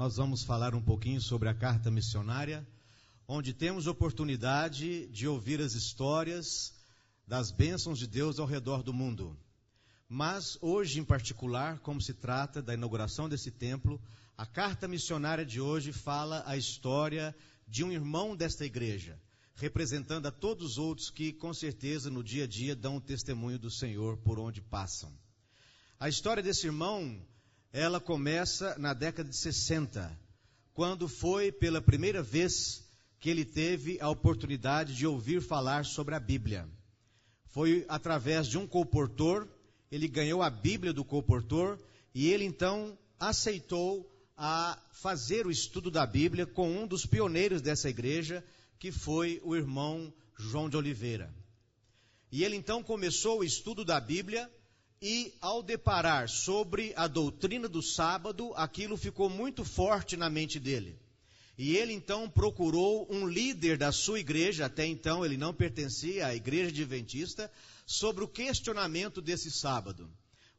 nós vamos falar um pouquinho sobre a carta missionária, onde temos oportunidade de ouvir as histórias das bênçãos de Deus ao redor do mundo. Mas hoje, em particular, como se trata da inauguração desse templo, a carta missionária de hoje fala a história de um irmão desta igreja, representando a todos os outros que, com certeza, no dia a dia dão o testemunho do Senhor por onde passam. A história desse irmão, ela começa na década de 60, quando foi pela primeira vez que ele teve a oportunidade de ouvir falar sobre a Bíblia. Foi através de um colportor, ele ganhou a Bíblia do colportor e ele então aceitou a fazer o estudo da Bíblia com um dos pioneiros dessa igreja, que foi o irmão João de Oliveira. E ele então começou o estudo da Bíblia e, ao deparar sobre a doutrina do sábado, aquilo ficou muito forte na mente dele. E ele então procurou um líder da sua igreja, até então ele não pertencia à igreja adventista, sobre o questionamento desse sábado.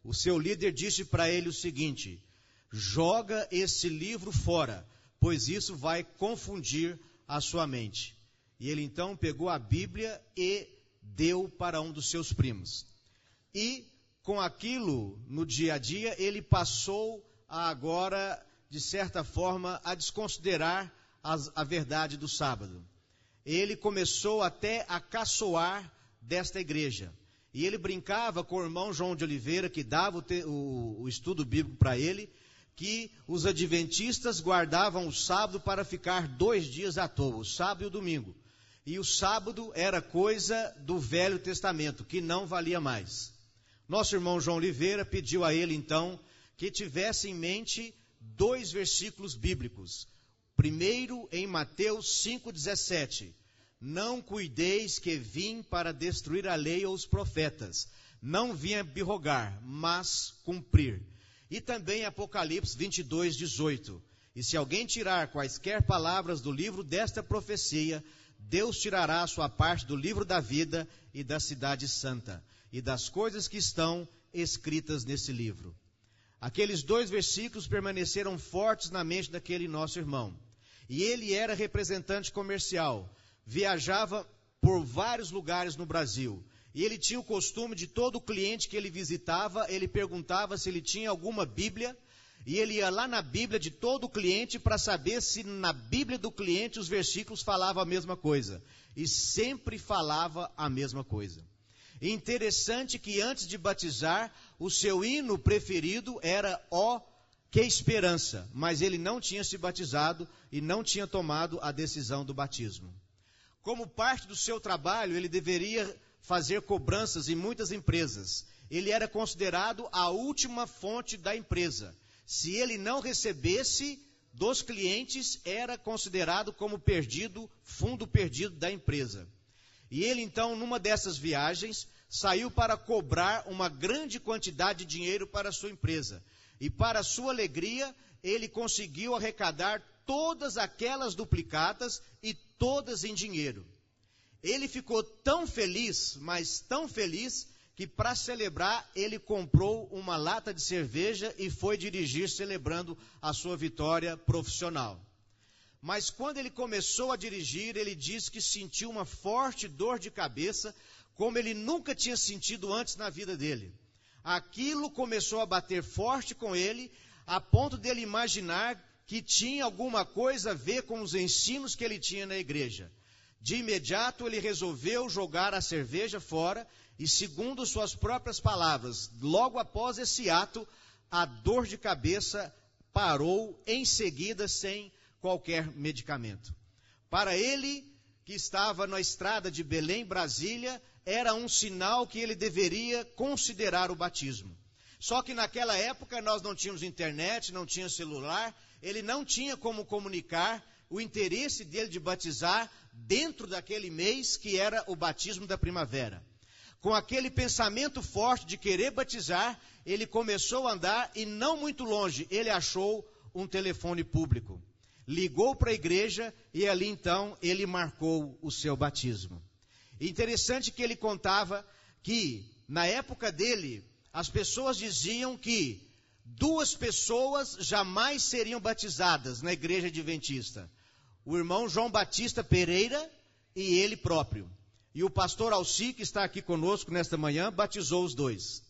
O seu líder disse para ele o seguinte: joga esse livro fora, pois isso vai confundir a sua mente. E ele então pegou a Bíblia e deu para um dos seus primos. E com aquilo, no dia a dia, ele passou a agora, de certa forma, a desconsiderar a verdade do sábado. Ele começou até a caçoar desta igreja. E ele brincava com o irmão João de Oliveira, que dava o estudo bíblico para ele, que os adventistas guardavam o sábado para ficar 2 dias à toa, o sábado e o domingo. E o sábado era coisa do Velho Testamento, que não valia mais. Nosso irmão João Oliveira pediu a ele, então, que tivesse em mente 2 versículos bíblicos. Primeiro, em Mateus 5,17. Não cuideis que vim para destruir a lei ou os profetas. Não vim abrogar, mas cumprir. E também Apocalipse 22,18. E se alguém tirar quaisquer palavras do livro desta profecia, Deus tirará a sua parte do livro da vida e da cidade santa, e das coisas que estão escritas nesse livro. Aqueles 2 versículos permaneceram fortes na mente daquele nosso irmão. E ele era representante comercial, viajava por vários lugares no Brasil. E ele tinha o costume de todo cliente que ele visitava, ele perguntava se ele tinha alguma Bíblia, e ele ia lá na Bíblia de todo cliente para saber se na Bíblia do cliente os versículos falavam a mesma coisa. E sempre falava a mesma coisa. E interessante que antes de batizar, o seu hino preferido era Ó, que esperança, mas ele não tinha se batizado e não tinha tomado a decisão do batismo. Como parte do seu trabalho, ele deveria fazer cobranças em muitas empresas. Ele era considerado a última fonte da empresa. Se ele não recebesse dos clientes, era considerado como perdido, fundo perdido da empresa. E ele então, numa dessas viagens, saiu para cobrar uma grande quantidade de dinheiro para a sua empresa. E para sua alegria, ele conseguiu arrecadar todas aquelas duplicatas e todas em dinheiro. Ele ficou tão feliz, mas tão feliz, que para celebrar ele comprou uma lata de cerveja e foi dirigir celebrando a sua vitória profissional. Mas quando ele começou a dirigir, ele disse que sentiu uma forte dor de cabeça, como ele nunca tinha sentido antes na vida dele. Aquilo começou a bater forte com ele, a ponto dele imaginar que tinha alguma coisa a ver com os ensinos que ele tinha na igreja. De imediato ele resolveu jogar a cerveja fora e, segundo suas próprias palavras, logo após esse ato, a dor de cabeça parou em seguida sem qualquer medicamento. Para ele, que estava na estrada de Belém, Brasília, era um sinal que ele deveria considerar o batismo. Só que naquela época nós não tínhamos internet, não tinha celular, ele não tinha como comunicar o interesse dele de batizar dentro daquele mês que era o batismo da primavera. Com aquele pensamento forte de querer batizar, ele começou a andar e não muito longe ele achou um telefone público. Ligou para a igreja e ali então ele marcou o seu batismo. Interessante que ele contava que na época dele as pessoas diziam que 2 pessoas jamais seriam batizadas na igreja adventista. O irmão João Batista Pereira e ele próprio. E o pastor Alci, que está aqui conosco nesta manhã, batizou os 2.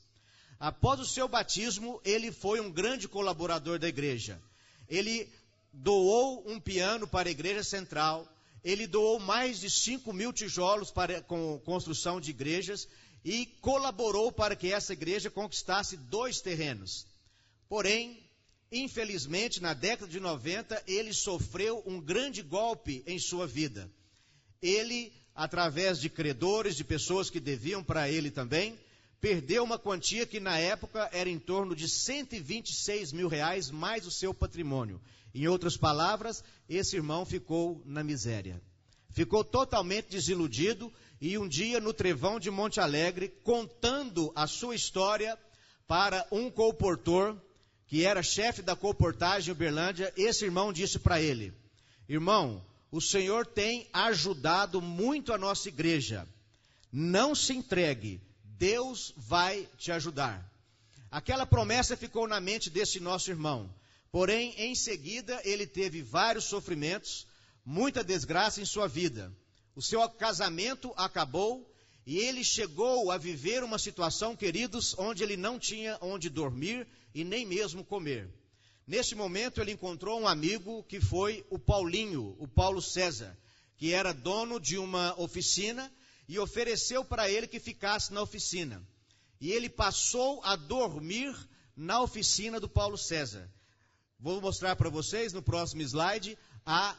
Após o seu batismo, ele foi um grande colaborador da igreja. Ele doou um piano para a igreja central, ele doou mais de 5.000 tijolos para com construção de igrejas e colaborou para que essa igreja conquistasse 2 terrenos. Porém, infelizmente, na década de 90, ele sofreu um grande golpe em sua vida. Ele, através de credores, de pessoas que deviam para ele também, perdeu uma quantia que na época era em torno de R$126 mil, mais o seu patrimônio. Em outras palavras, esse irmão ficou na miséria. Ficou totalmente desiludido e um dia no Trevão de Monte Alegre, contando a sua história para um colportor, que era chefe da colportagem em Uberlândia, esse irmão disse para ele: irmão, o Senhor tem ajudado muito a nossa igreja. Não se entregue, Deus vai te ajudar. Aquela promessa ficou na mente desse nosso irmão. Porém, em seguida, ele teve vários sofrimentos, muita desgraça em sua vida. O seu casamento acabou e ele chegou a viver uma situação, queridos, onde ele não tinha onde dormir e nem mesmo comer. Neste momento, ele encontrou um amigo que foi o Paulinho, o Paulo César, que era dono de uma oficina e ofereceu para ele que ficasse na oficina. E ele passou a dormir na oficina do Paulo César. Vou mostrar para vocês no próximo slide a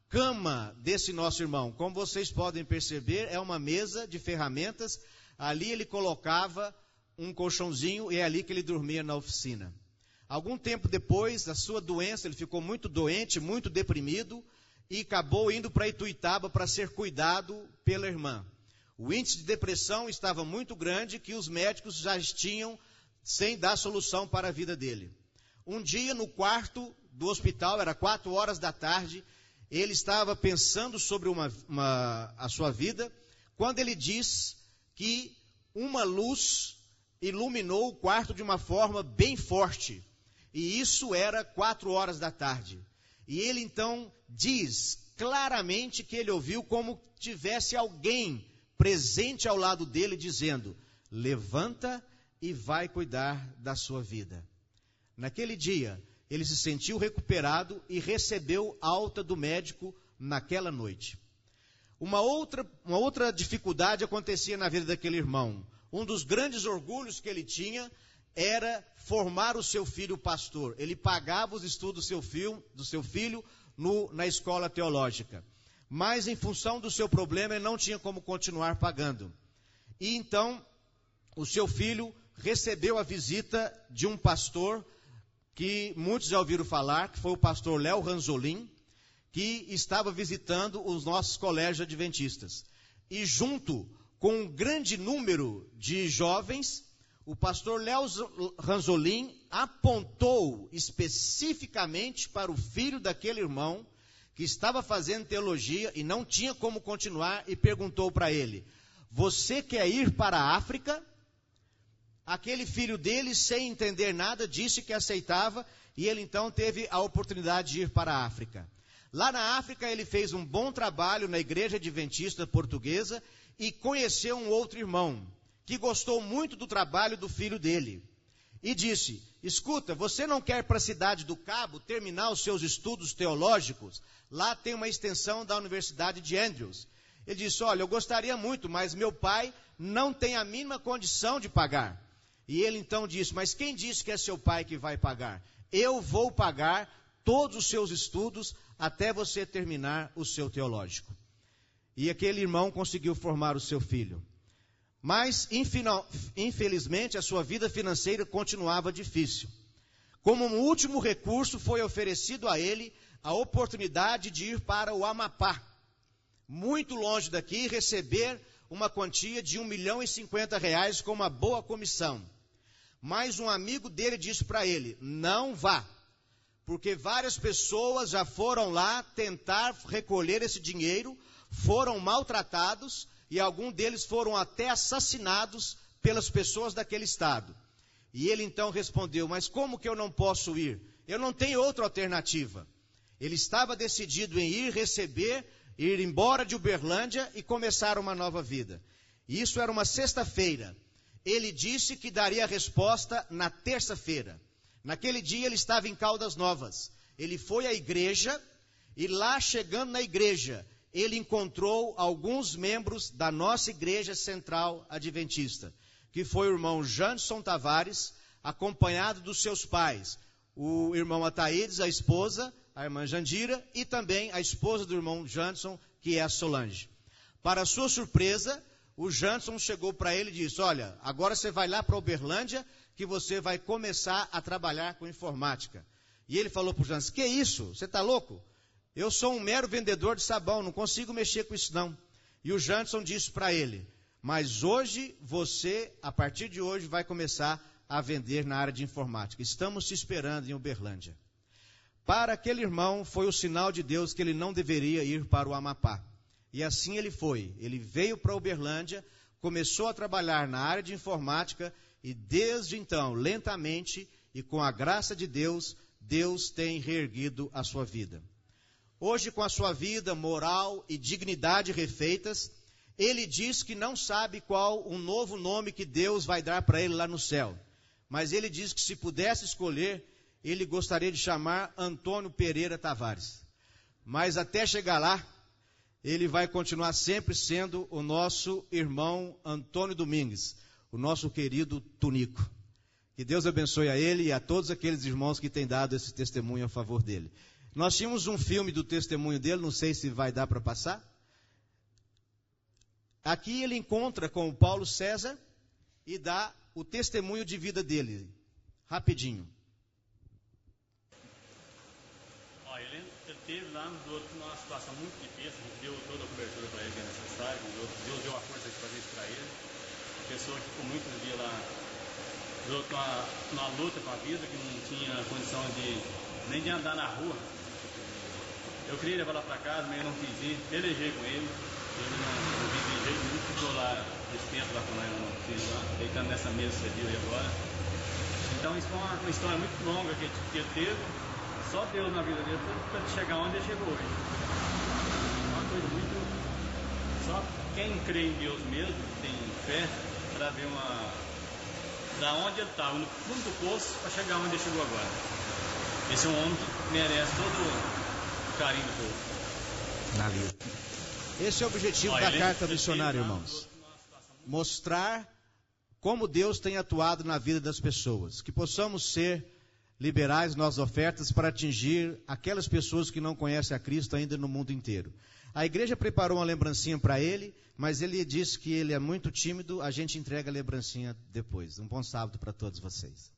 cama desse nosso irmão. Como vocês podem perceber, é uma mesa de ferramentas. Ali ele colocava um colchãozinho e é ali que ele dormia na oficina. Algum tempo depois da sua doença, ele ficou muito doente, muito deprimido e acabou indo para Ituiutaba para ser cuidado pela irmã. O índice de depressão estava muito grande que os médicos já tinham sem dar solução para a vida dele. Um dia no quarto do hospital, era 4 horas da tarde, ele estava pensando sobre a sua vida, quando ele diz que uma luz iluminou o quarto de uma forma bem forte. E isso era 4 horas da tarde. E ele então diz claramente que ele ouviu como tivesse alguém presente ao lado dele dizendo: levanta e vai cuidar da sua vida. Naquele dia, ele se sentiu recuperado e recebeu alta do médico naquela noite. Uma outra dificuldade acontecia na vida daquele irmão. Um dos grandes orgulhos que ele tinha era formar o seu filho pastor. Ele pagava os estudos do seu filho na escola teológica. Mas em função do seu problema, ele não tinha como continuar pagando. E então, o seu filho recebeu a visita de um pastor que muitos já ouviram falar, que foi o pastor Léo Ranzolin, que estava visitando os nossos colégios adventistas. E junto com um grande número de jovens, o pastor Léo Ranzolin apontou especificamente para o filho daquele irmão, que estava fazendo teologia e não tinha como continuar, e perguntou para ele: você quer ir para a África? Aquele filho dele, sem entender nada, disse que aceitava, e ele então teve a oportunidade de ir para a África. Lá na África ele fez um bom trabalho na igreja adventista portuguesa e conheceu um outro irmão, que gostou muito do trabalho do filho dele. E disse: escuta, você não quer ir para a cidade do Cabo terminar os seus estudos teológicos? Lá tem uma extensão da Universidade de Andrews. Ele disse: olha, eu gostaria muito, mas meu pai não tem a mínima condição de pagar. E ele então disse: mas quem disse que é seu pai que vai pagar? Eu vou pagar todos os seus estudos até você terminar o seu teológico. E aquele irmão conseguiu formar o seu filho. Mas, infelizmente, a sua vida financeira continuava difícil. Como um último recurso, foi oferecido a ele a oportunidade de ir para o Amapá, muito longe daqui, e receber uma quantia de R$1.050 com uma boa comissão. Mas um amigo dele disse para ele: não vá, porque várias pessoas já foram lá tentar recolher esse dinheiro, foram maltratados e alguns deles foram até assassinados pelas pessoas daquele estado. E ele então respondeu: mas como que eu não posso ir? Eu não tenho outra alternativa. Ele estava decidido em ir receber, ir embora de Uberlândia e começar uma nova vida. E isso era uma sexta-feira. Ele disse que daria a resposta na terça-feira. Naquele dia ele estava em Caldas Novas. Ele foi à igreja e lá, chegando na igreja, ele encontrou alguns membros da nossa igreja central adventista, que foi o irmão Janson Tavares, acompanhado dos seus pais, o irmão Ataídes, a esposa, a irmã Jandira, e também a esposa do irmão Janson, que é a Solange. Para sua surpresa, o Janson chegou para ele e disse: olha, agora você vai lá para Uberlândia, que você vai começar a trabalhar com informática. E ele falou para o Janson: que isso? Você está louco? Eu sou um mero vendedor de sabão, não consigo mexer com isso não. E o Janson disse para ele: mas hoje você, a partir de hoje, vai começar a vender na área de informática. Estamos te esperando em Uberlândia. Para aquele irmão foi o sinal de Deus que ele não deveria ir para o Amapá. E assim ele foi. Ele veio para Uberlândia, começou a trabalhar na área de informática e desde então, lentamente e com a graça de Deus, Deus tem reerguido a sua vida. Hoje, com a sua vida, moral e dignidade refeitas, ele diz que não sabe qual o novo nome que Deus vai dar para ele lá no céu. Mas ele diz que se pudesse escolher, ele gostaria de chamar Antônio Pereira Tavares. Mas até chegar lá, ele vai continuar sempre sendo o nosso irmão Antônio Domingues, o nosso querido Tunico. Que Deus abençoe a ele e a todos aqueles irmãos que têm dado esse testemunho a favor dele. Nós tínhamos um filme do testemunho dele, não sei se vai dar para passar. Aqui ele encontra com o Paulo César e dá o testemunho de vida dele, rapidinho. Ele teve lá numa situação muito difícil, a gente deu toda a cobertura para ele que é necessário, Deus deu a força de fazer isso para ele. A pessoa que ficou muitos dias lá, numa luta com a vida, que não tinha condição nem de andar na rua. Eu queria levar lá para casa, mas eu não quis ir, pelejei com ele, ele não quis ir de jeito nenhum, ficou lá esse tempo lá com nós, não fiz lá, deitando nessa mesa que você viu aí agora. Então isso foi uma história muito longa que ele teve, só Deus na vida dele para chegar onde ele chegou hoje. Uma coisa muito... Só quem crê em Deus mesmo, tem fé, para ver da onde ele estava, no fundo do poço, para chegar onde ele chegou agora. Esse é um homem que merece todo o carinho do povo. Esse é o objetivo da carta missionária, irmãos. Mostrar como Deus tem atuado na vida das pessoas. Que possamos ser liberais nas ofertas para atingir aquelas pessoas que não conhecem a Cristo ainda no mundo inteiro. A igreja preparou uma lembrancinha para ele, mas ele disse que ele é muito tímido, a gente entrega a lembrancinha depois. Um bom sábado para todos vocês.